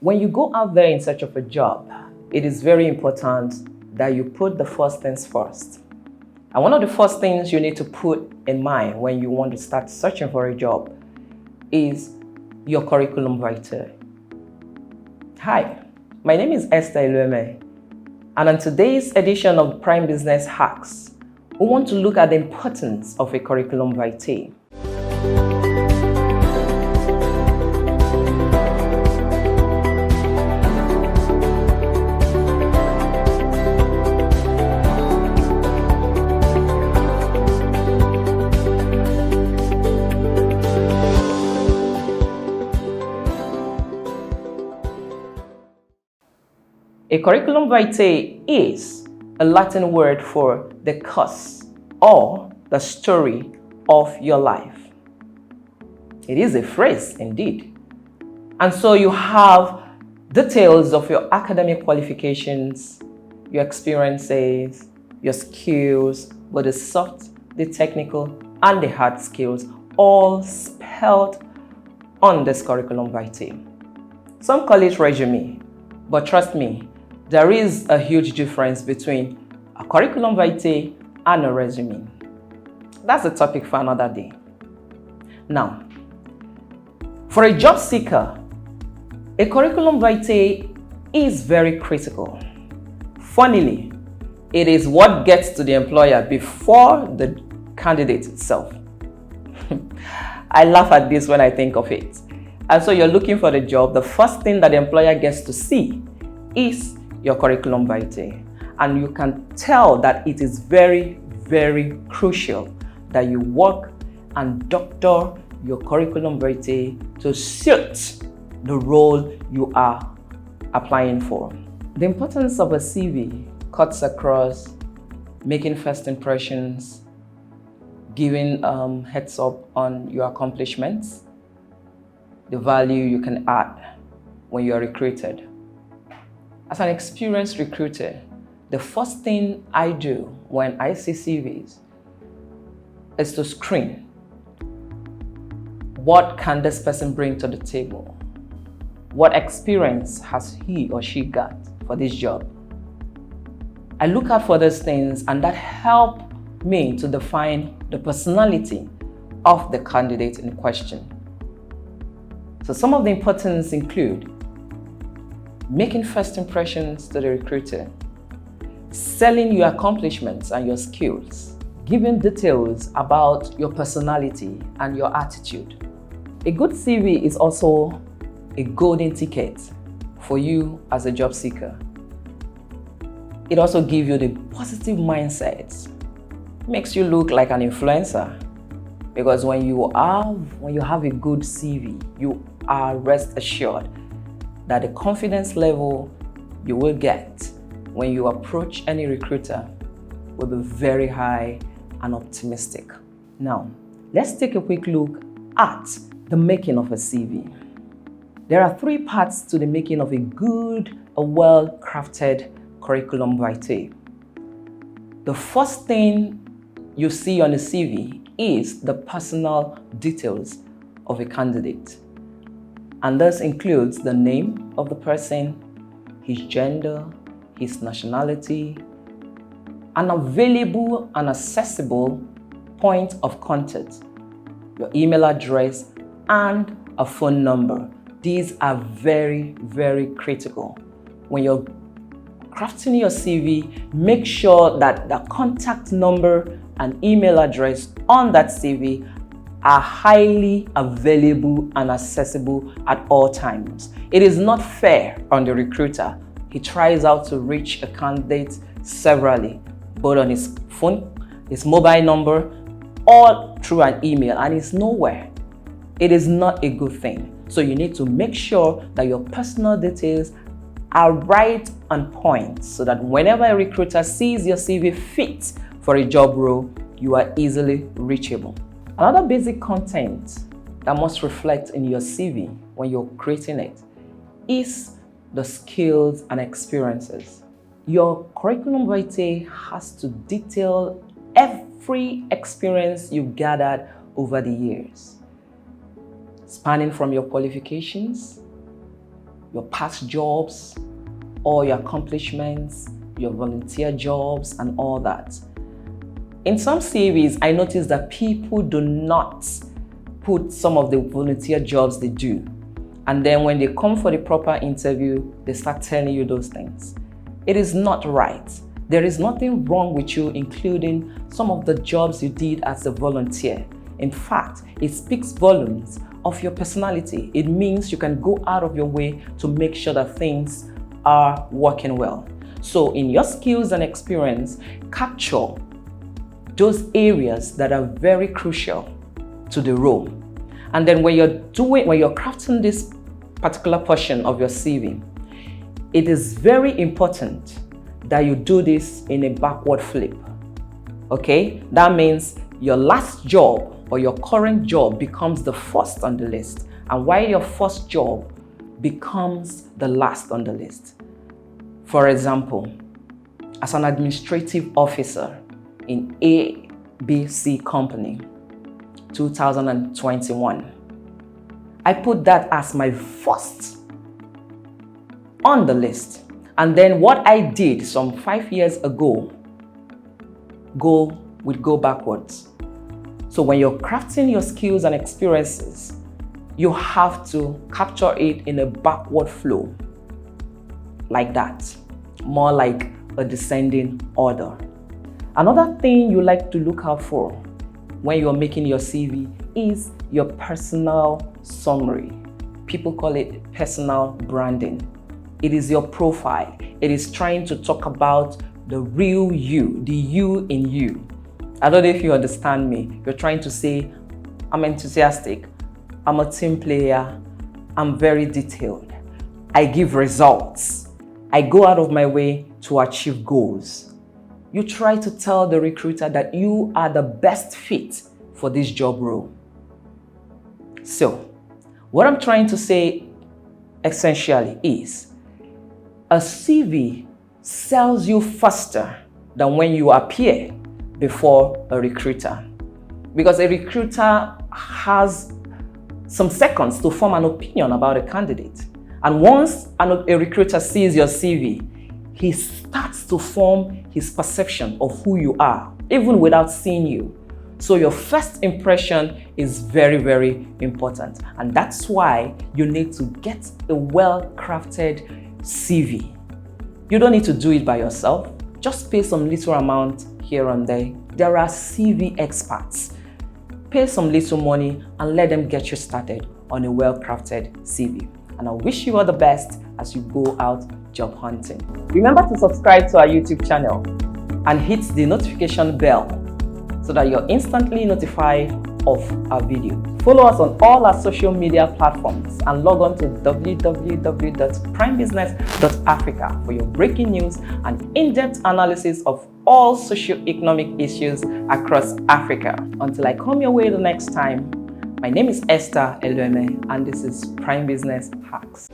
When you go out there in search of a job, it is very important that you put the first things first. And one of the first things you need to put in mind when you want to start searching for a job is your curriculum vitae. Hi, my name is Esther Elueme, and on today's edition of Prime Business Hacks, we want to look at the importance of a curriculum vitae. A curriculum vitae is a Latin word for the course or the story of your life. It is a phrase indeed. And so you have details of your academic qualifications, your experiences, your skills, both the soft, the technical, and the hard skills, all spelled on this curriculum vitae. Some call it resume, but trust me, there is a huge difference between a curriculum vitae and a resume. That's a topic for another day. Now, for a job seeker, a curriculum vitae is very critical. Funnily, it is what gets to the employer before the candidate itself. I laugh at this when I think of it. And so you're looking for the job, the first thing that the employer gets to see is your curriculum vitae. And you can tell that it is very, very crucial that you work and doctor your curriculum vitae to suit the role you are applying for. The importance of a CV cuts across making first impressions, giving heads up on your accomplishments, the value you can add when you are recruited. As an experienced recruiter, the first thing I do when I see CVs is to screen. What can this person bring to the table? What experience has he or she got for this job? I look out for those things, and that helps me to define the personality of the candidate in question. So some of the importance include making first impressions to the recruiter, selling your accomplishments and your skills, giving details about your personality and your attitude. A good CV is also a golden ticket for you as a job seeker. It also gives you the positive mindset, makes you look like an influencer, because when you have a good CV, you are rest assured that the confidence level you will get when you approach any recruiter will be very high and optimistic. Now, let's take a quick look at the making of a CV. There are three parts to the making of a well-crafted curriculum vitae. The first thing you see on a CV is the personal details of a candidate. And this includes the name of the person, his gender, his nationality, an available and accessible point of contact, your email address, and a phone number. These are very, very critical. When you're crafting your CV, make sure that the contact number and email address on that CV are highly available and accessible at all times. It is not fair on the recruiter. He tries out to reach a candidate severally, both on his phone, his mobile number, or through an email, and it's nowhere. It is not a good thing. So you need to make sure that your personal details are right on point so that whenever a recruiter sees your CV fit for a job role, you are easily reachable. Another basic content that must reflect in your CV when you're creating it is the skills and experiences. Your curriculum vitae has to detail every experience you've gathered over the years, spanning from your qualifications, your past jobs, all your accomplishments, your volunteer jobs, and all that. In some CVs, I noticed that people do not put some of the volunteer jobs they do. And then when they come for the proper interview, they start telling you those things. It is not right. There is nothing wrong with you including some of the jobs you did as a volunteer. In fact, it speaks volumes of your personality. It means you can go out of your way to make sure that things are working well. So in your skills and experience, capture those areas that are very crucial to the role. And then when you're crafting this particular portion of your CV, it is very important that you do this in a backward flip. Okay? That means your last job or your current job becomes the first on the list, and while your first job becomes the last on the list. For example, as an administrative officer in ABC company, 2021, I put that as my first on the list. And then what I did some 5 years ago, go backwards. So when you're crafting your skills and experiences, you have to capture it in a backward flow, like that, more like a descending order. Another thing you like to look out for when you're making your CV is your personal summary. People call it personal branding. It is your profile. It is trying to talk about the real you, the you in you. I don't know if you understand me. You're trying to say, I'm enthusiastic, I'm a team player, I'm very detailed, I give results, I go out of my way to achieve goals. You try to tell the recruiter that you are the best fit for this job role. So, what I'm trying to say essentially is, a CV sells you faster than when you appear before a recruiter. Because a recruiter has some seconds to form an opinion about a candidate. And once a recruiter sees your CV, he starts to form his perception of who you are, even without seeing you. So your first impression is very, very important. And that's why you need to get a well-crafted CV. You don't need to do it by yourself. Just pay some little amount here and there. There are CV experts. Pay some little money and let them get you started on a well-crafted CV. And I wish you all the best as you go out job hunting. Remember to subscribe to our YouTube channel and hit the notification bell so that you're instantly notified of our video. Follow us on all our social media platforms and log on to www.primebusiness.africa for your breaking news and in-depth analysis of all socio-economic issues across Africa. Until I come your way the next time, my name is Esther Elueme and this is Prime Business Hacks.